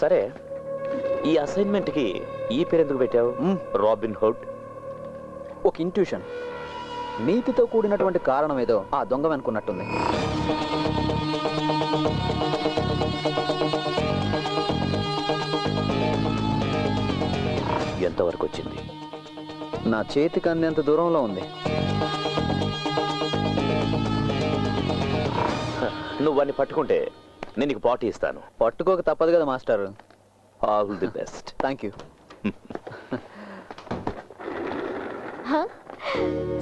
సరే, ఈ అసైన్మెంట్కి ఈ పేరు ఎందుకు పెట్టావు? Robin hood. ఒక ఇంట్యూషన్, నీతితో కూడినటువంటి కారణం ఏదో ఆ దొంగ అనుకున్నట్టుంది. ఎంతవరకు వచ్చింది? నా చేతికి అందేంత దూరంలో ఉంది. నువ్వు వాడిని పట్టుకుంటే నేను నీకు పార్టీ ఇస్తాను. పట్టుకోక తప్పదు కదా master. All the best. Thank you.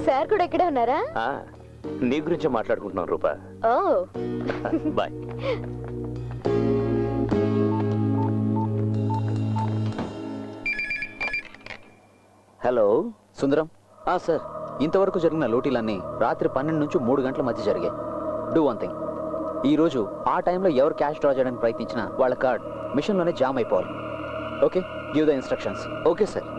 Sir కూడా ఇక్కడే ఉన్నారా? నీ గురించే మాట్లాడుకుంటున్నాను రూపా. ఓ బాయ్. హలో సుందరం. సార్, ఇంతవరకు జరిగిన లూటీలన్నీ రాత్రి 12 నుంచి 3 గంటల మధ్య జరిగాయి. డూ వన్ థింగ్, ఈరోజు ఆ టైంలో ఎవరు క్యాష్ డ్రా చేయడానికి ప్రయత్నించినా వాళ్ళ కార్డ్ మిషన్లోనే జామ్ అయిపోవాలి. Okay, give the instructions. Okay sir.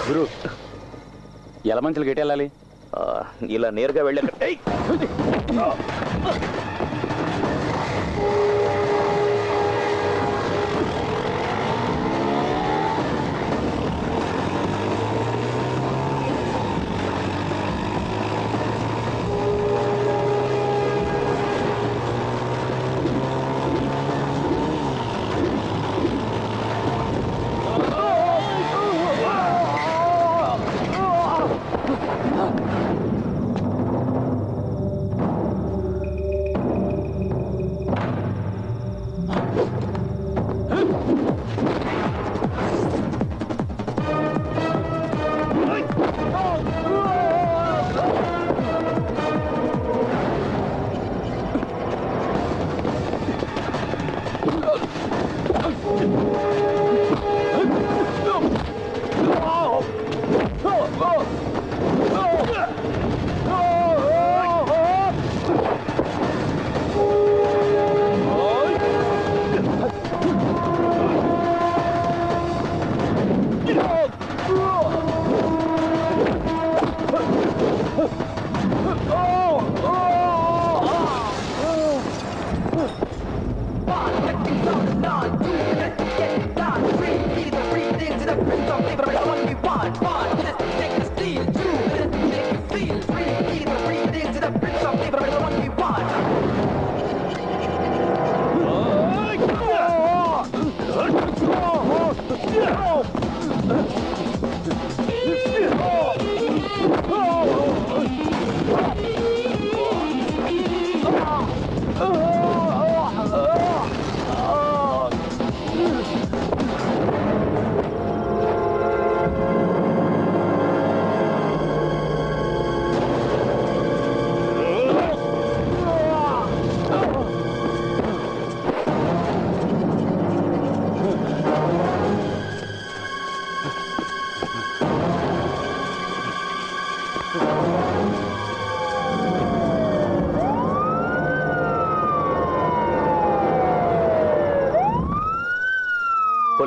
గురు, ఎలమంచులు గట్టి వెళ్ళాలి. ఇలా నేరుగా వెళ్ళాక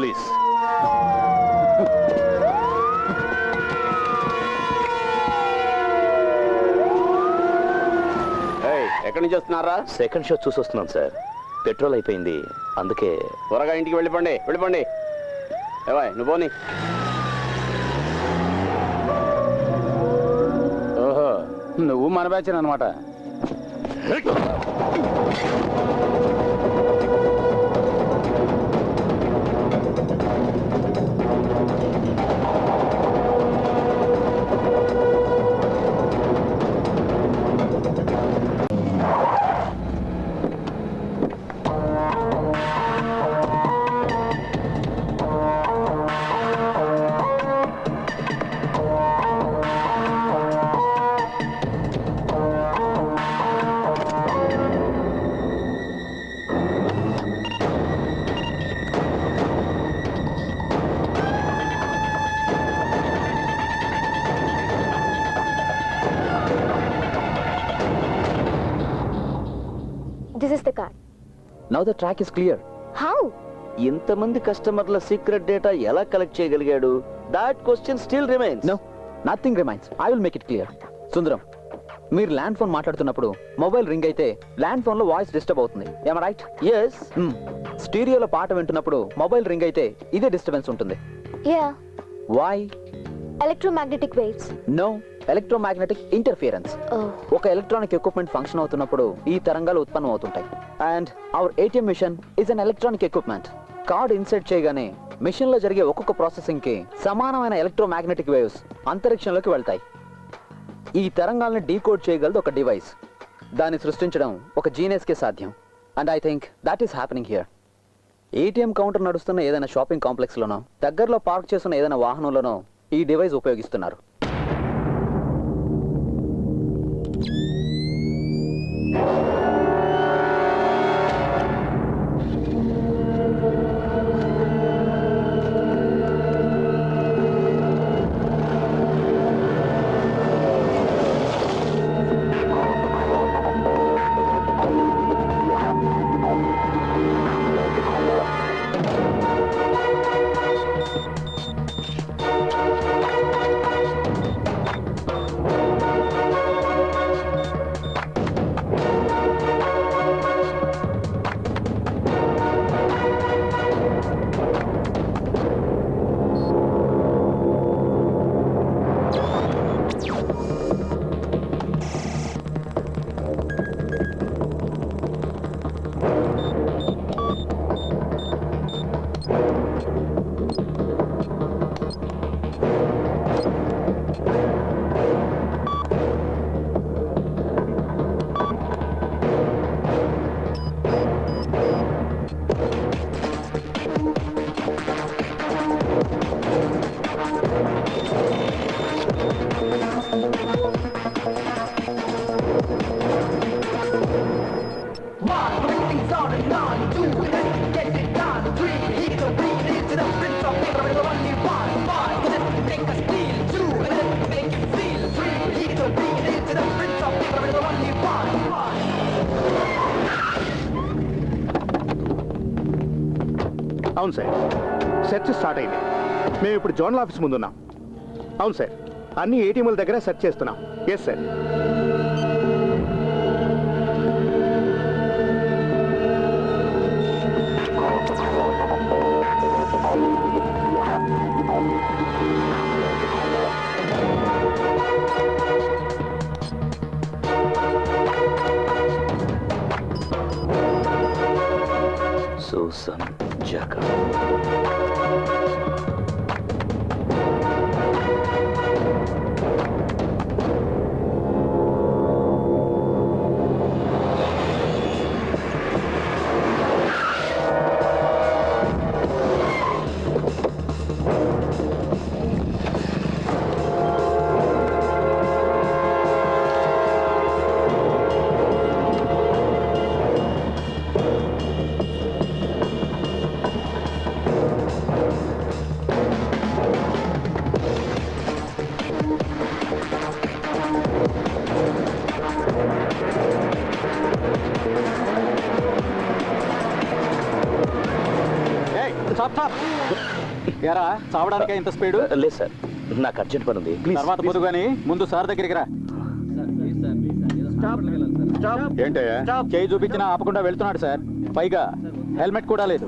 పోలీస్. ఎక్కడి నుంచి వస్తున్నారా? సెకండ్ షో చూసి వస్తున్నాను సార్. పెట్రోల్ అయిపోయింది, అందుకే. త్వరగా ఇంటికి వెళ్ళిపోండి, వెళ్ళిపోండి. ఏవాయ్ నువ్వు పోనీ. ఓహో, నువ్వు మన బ్యాచ్ అనమాట. This is the card. Now the track is clear. How? ఇంతమంది కస్టమర్ల సీక్రెట్ డేటా ఎలా కలెక్ట్ చేయగలిగాడు? That question still remains. No, nothing remains. I will make it clear. Sundaram, మీరు ల్యాండ్ ఫోన్ మాట్లాడుతున్నప్పుడు మొబైల్ రింగ్ అయితే ల్యాండ్ ఫోన్ లో voice disturb అవుతుంది. ఏమా రైట్? ఎస్. స్టీరియోలో పాట వింటున్నప్పుడు మొబైల్ రింగ్ అయితే ఇదే డిస్టర్బెన్స్ ఉంటుంది. Yeah, why? Electromagnetic waves. No, electromagnetic interference. ఒక ఎలక్ట్రానిక్ ఎక్విప్మెంట్ ఫంక్షన్ అవుతున్నప్పుడు ఈ తరంగాలు ఉత్పన్నం అవుతుంటాయి. And our ATM machine is an electronic equipment. Card insert చేయగానే మిషన్ లో జరిగే ఒక్కొక్క ప్రాసెసింగ్ కి సమానమైన ఎలక్ట్రోమాగ్నెటిక్ వేవ్స్ అంతరిక్షంలోకి వెళ్తాయి. ఈ తరంగాల్ని డీకోడ్ చేయగలదు ఒక డివైస్. దాన్ని సృష్టించడం ఒక జీనియస్ కే సాధ్యం. And I think that is happening here. ATM counter నడుస్తున్న ఏదైనా షాపింగ్ కాంప్లెక్స్ లోనో, దగ్గరలో పార్క్ చేస్తున్న ఏదైనా వాహనంలోనో ఈ డివైస్ ఉపయోగిస్తున్నారు. అవును సార్, సెర్చ్ స్టార్ట్ అయింది. మేము ఇప్పుడు జోనల్ ఆఫీస్ ముందున్నాం. అవును సార్, అన్ని ఏటీఎంల దగ్గర సెర్చ్ చేస్తున్నాం. Yes sir. Susan Jacob. ఎరా చావడానికే ఇంత స్పీడ్? లేదు సార్, నాకు అర్జెంట్ పని ఉంది. ప్లీజ్ తర్వాత పొద్దు కానీ ముందు సార్ దగ్గరికి రా. ఏంటయ్యా చేయి చూపించినా ఆపకుండా వెళ్తున్నాడు సార్. పైగా హెల్మెట్ కూడా లేదు.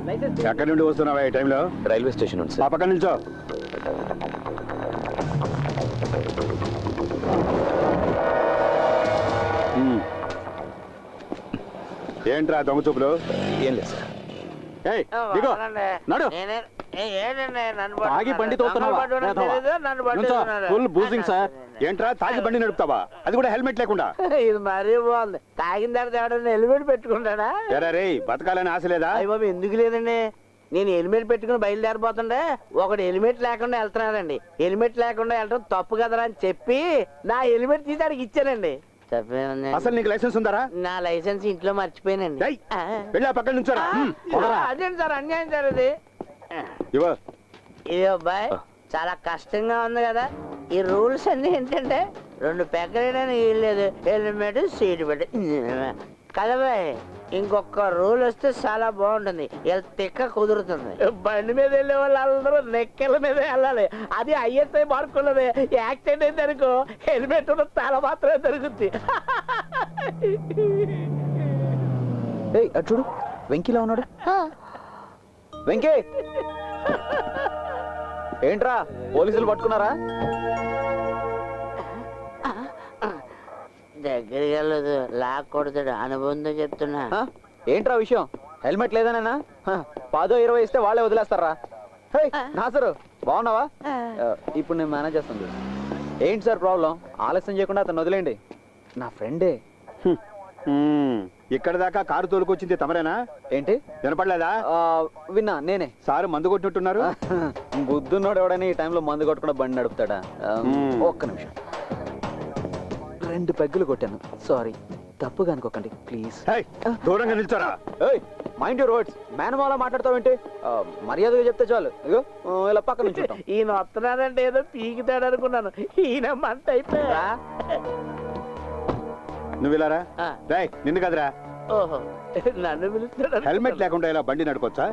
ఎక్కడి నుండి వస్తున్నావా ఈ టైంలో? రైల్వే స్టేషన్ ఉంది ఆ సార్. పక్కన నిల్చో. ఏంట్రా దొంగ చూపులు? ఏం లేదు సార్. ఏయ్, దిగో. నడు. తాగి బండి తోలుతున్నావా? Full boozing sir. ఏంట్రా తాగి బండి నడుపుతావా? అది కూడా హెల్మెట్ లేకుండా? ఇది మరీ బాగుంది. తాగిన తర్వాత ఎవడన్నా హెల్మెట్ పెట్టుకుంటాడా? ఎరా రే, బతకాలని ఆశ లేదా? అయ్య బాబు, ఎందుకు లేదండి? నేను హెల్మెట్ పెట్టుకుని బయలుదేరిపోతుండే ఒకడు హెల్మెట్ లేకుండా వెళ్తున్నాడండి. హెల్మెట్ లేకుండా వెళ్ళడం తప్పు కదరా అని చెప్పి నా హెల్మెట్ తీసి అడిగి ఇచ్చానండి. తప్పేముంది? అసలు నీకు లైసెన్స్ ఉందారా? నా లైసెన్స్ ఇంట్లో మర్చిపోయానండి. ఏయ్, వెళ్ళి ఆ పక్కన నుంచోరా. అదేంటి సార్, అన్యాయం సార్ ఇది. ఇవ్వ. ఇది అబ్బాయి చాలా కష్టంగా ఉంది కదా. ఈ రూల్స్ అన్ని ఏంటంటే 2 పెగ్గలేదని వీల్లేదు, హెల్మెట్ సీట్ పెట్టి కదా బాయ్. ఇంకొక రూల్ వస్తే చాలా బాగుంటుంది. తిక్క కుదురుతుంది. బండి మీద వెళ్ళే వాళ్ళు అందరూ నెక్కల మీద వెళ్ళాలి. అది ఐఎస్ఐ మార్కున్నది. యాక్సిడెంట్ అయితే అనుకో హెల్మెట్ ఉన్న తల మాత్రమే దొరుకుతుంది. ఏయ్ అటు చూడు, వెంకీలా ఉన్నాడు. వెంకీ, ఏంట్రా పోలీసులు పట్టుకున్నారా? దగ్గరికి వెళ్ళదు, లాక్ కొడతాడు. అనుబంధం చెప్తున్నా. ఆ? ఏంట్రా విషయం? హెల్మెట్ లేదనేనా? 10-20 ఇస్తే వాళ్ళే వదిలేస్తారా? హే నాసరు, బాగున్నావా? ఇప్పుడు నేను మేనేజ్ చేస్తాను. ఏంటి సార్ ప్రాబ్లం? ఆలస్యం చేయకుండా అతను వదిలేండి. నా ఫ్రెండే. ఇక్కడ దాకా కారు తోలుకొచ్చింది తమరేనా? ఏంటి వినపడలేదా? విన్నా, నేనే. సారు మందు కొట్టినట్టున్నారు. బుద్ధున్నోడు ఎవడని ఈ టైంలో మందు కొట్టకుండా బండి నడుపుతాడా? ఒక్క నిమిషం. 2 పెగ్గులు కొట్టాను. సారీ, తప్పుగా అనుకోకండి ప్లీజ్. ఏయ్, దూరంగా నిల్చోరా. Mind your words. మేనమాల మాట్లాడతావేంటి? మర్యాదగా చెప్తే చాలు. ఇగో ఇలా పక్క నుంచి ఉంటాం. ఈయన వస్తున్నాడంటే ఏదో పీకితాడు అనుకున్నాను. ఈయన మంట అయిపోయా. నువ్వు ఇలారా. రేయ్, నిన్ను కదరా. ఓహో, నన్ను పిలుస్తాడు. హెల్మెట్ లేకుండా ఇలా బండి నడుపొచ్చా?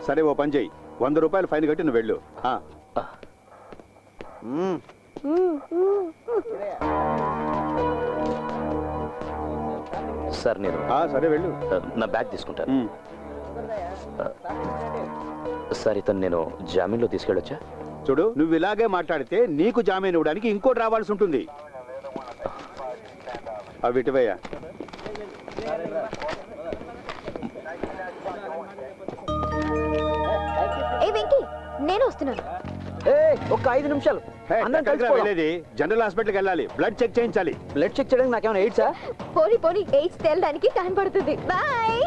సరే, ఓ పని చెయ్యి. 100 రూపాయలు ఫైన్ కట్టి నువ్వు వెళ్ళు. సార్ నేను సరే వెళ్ళు. నా బ్యాగ్ తీసుకుంటాను. సార్ ఇతను నేను జామీన్లో తీసుకెళ్ళొచ్చా? చూడు, నువ్వు ఇలాగే మాట్లాడితే నీకు జామీన్ ఇవ్వడానికి ఇంకోటి రావాల్సి ఉంటుంది. అవి ఇటువయ్యా. ఏ వెంకీ, నేను వస్తున్నాను. ఒక్క 5 నిమిషాలు. అందరం ఎక్కడికి రా వెళ్ళేది? జనరల్ హాస్పిటల్కి వెళ్ళాలి. బ్లడ్ చెక్ చేయించాలి. బ్లడ్ చెక్ చేయడానికి నాకేమైనా ఎయిడ్సా? పోనీ ఎయిడ్స్ తేలడానికి టైం పడుతుంది. బాయ్.